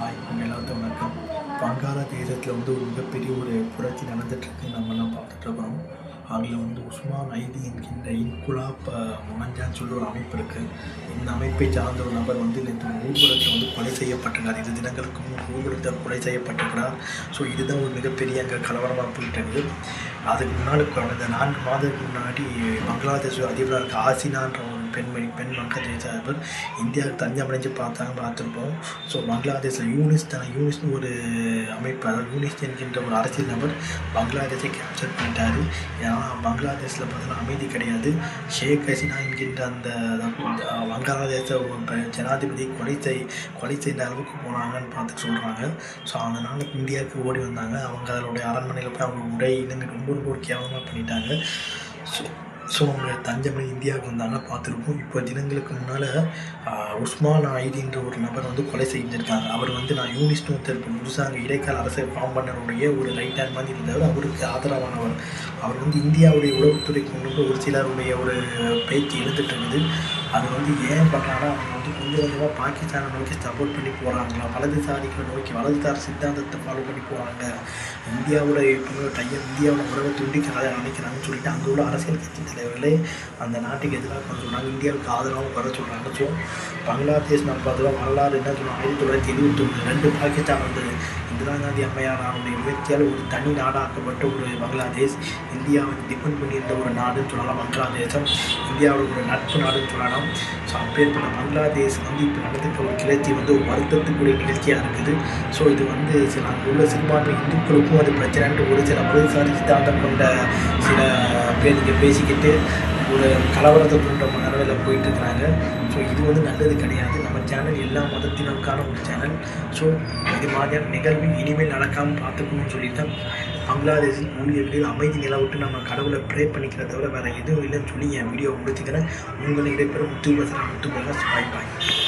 Hi உங்கள் எல்லாத்துக்கும் வணக்கம். வங்காளதேசத்தில் ஒரு மிகப்பெரிய ஒரு புரட்சி நடந்துகிட்ருக்கு. நம்மலாம் பார்த்துட்ருக்கோம். அதில் உஸ்மான் ஐதி என்கின்ற இன்குலாப் மொனஞ்சான்னு சொல்லி ஒரு அமைப்பு இருக்குது. இந்த அமைப்பை சார்ந்த ஒரு நபர் நேற்று ஊர்வலத்தில் கொலை செய்யப்பட்டிருக்கார். 2 தினங்களுக்கு முன் ஊர்வலத்தில் கொலை செய்யப்பட்டிருக்கிறார். ஸோ இதுதான் ஒரு மிகப்பெரிய அங்கே கலவரமாக போயிட்டு. அதுக்கு முன்னாடி கடந்த 4 மாதத்துக்கு முன்னாடி பங்களாதேஷ் அதிபராக இருக்க ஆசினான்ற ஒரு பெண் வங்கதேச அதிபர் இந்தியாவுக்கு தஞ்சமடைஞ்சு பார்த்துருப்போம். ஸோ பங்களாதேஷில் யூனிஸ்னு ஒரு அமைப்பு, அதாவது யூனிஸ் என்கின்ற ஒரு அரசியல் நபர் பங்களாதேஷை கேப்சர் பண்ணிட்டார். ஏன்னா பங்களாதேஷில் பார்த்தீங்கன்னா அமைதி கிடையாது. ஷேக் ஹசீனா என்கின்ற அந்த வங்காளதேச ஜனாதிபதி கொலை செய்த அளவுக்கு போனாங்கன்னு பார்த்து சொல்கிறாங்க. ஸோ அதனால் இந்தியாவுக்கு ஓடி வந்தாங்க. அவங்க அதனுடைய அரண்மனையில் போய் அவங்க உடை இன்னும் ரொம்ப ஒரு கேவலமாக பண்ணிட்டாங்க. ஸோ அவங்க தஞ்சமடை இந்தியாவுக்கு வந்தாங்க பார்த்துருப்போம். இப்போ தினங்களுக்கு முன்னால் உஸ்மான் ஐதின்ற ஒரு நபர் கொலை செஞ்சுருக்காங்க. அவர் நான் யூனிஸ்ட்னு ஒருத்தர் புதுசாக அங்கே இடைக்கால அரசை ஃபார்ம் பண்ணனுடைய ஒரு ரைட் ஹேண்ட் மாதிரி இருந்தவர். அவருக்கு ஆதரவானவர். அவர் இந்தியாவுடைய உளவுத்துறைக்கு முன்பு ஒரு சிலருடைய ஒரு பேச்சு எழுந்துட்டு இருந்தது. அது ஏன் பண்ணுறாங்கன்னா அவங்க கொஞ்சம் கொஞ்சமாக பாகிஸ்தானை நோக்கி சப்போர்ட் பண்ணி போகிறாங்களா, வலதுசாரிகளை நோக்கி வலதுசார சித்தாந்தத்தை ஃபாலோ பண்ணி போகிறாங்க, இந்தியாவோட இந்தியாவோட உறவை துண்டிக்க நினைக்கிறாங்கன்னு சொல்லிட்டு அங்கே உள்ள அரசியல் கட்சி தலைவர்களே அந்த நாட்டுக்கு எதிராக பண்ண சொல்கிறாங்க. இந்தியாவுக்கு ஆதரவாகவும் வர சொல்கிறாங்க. ஸோ பங்களாதேஷ் நம்ம பார்த்தா வரலாறு என்ன சொல்லுவாங்க, 1979 2 பாகிஸ்தான் வந்தது. இந்திரா காந்தி அம்மையார் அவருடைய முயற்சியால் ஒரு தனி நாடாக்கப்பட்ட ஒரு பங்களாதேஷ் இந்தியாவை டிபெண்ட் பண்ணியிருந்த ஒரு நாடுன்னு சொல்லலாம். பங்களாதேசம் இந்தியாவோட ஒரு நட்பு நாடுன்னு சொல்லலாம். ஸோ அப்பேற்பட்ட பங்களாதேஷ் இப்போ நடந்துக்க ஒரு கிளர்ச்சி ஒரு வருத்தத்துக்குரிய நிகழ்ச்சியாக இருக்குது. ஸோ இது சில அங்கே உள்ள சிறுபான்மை இந்துக்களுக்கும் அது பிரச்சனைன்ட்டு ஒரு சில வலதுசாரி சித்தாந்தம் கொண்ட சில பேர் இங்கே பேசிக்கிட்டு ஒரு கலவரத்தை தூண்டுற நிலவில் போயிட்டுருக்கிறாங்க. ஸோ இது நல்லது கிடையாது. நம்ம சேனல் எல்லா மதத்தினருக்கான ஒரு சேனல். ஸோ இது மாதிரியான நிகழ்வு இனிமேல் நடக்காமல் பார்த்துக்கணும்னு சொல்லியிருக்கேன். பங்களாதேஷில் ஊழியர்களில் அமைதி நிலவிட்டு நம்ம கடவுளை ப்ரே பண்ணிக்கிறத தவிர வேறு எதுவும் இல்லைன்னு சொல்லி என் வீடியோ முடிச்சுக்கிறேன். உங்களை இடைப்பெறும் முத்து பிரகாஷ். பாய்.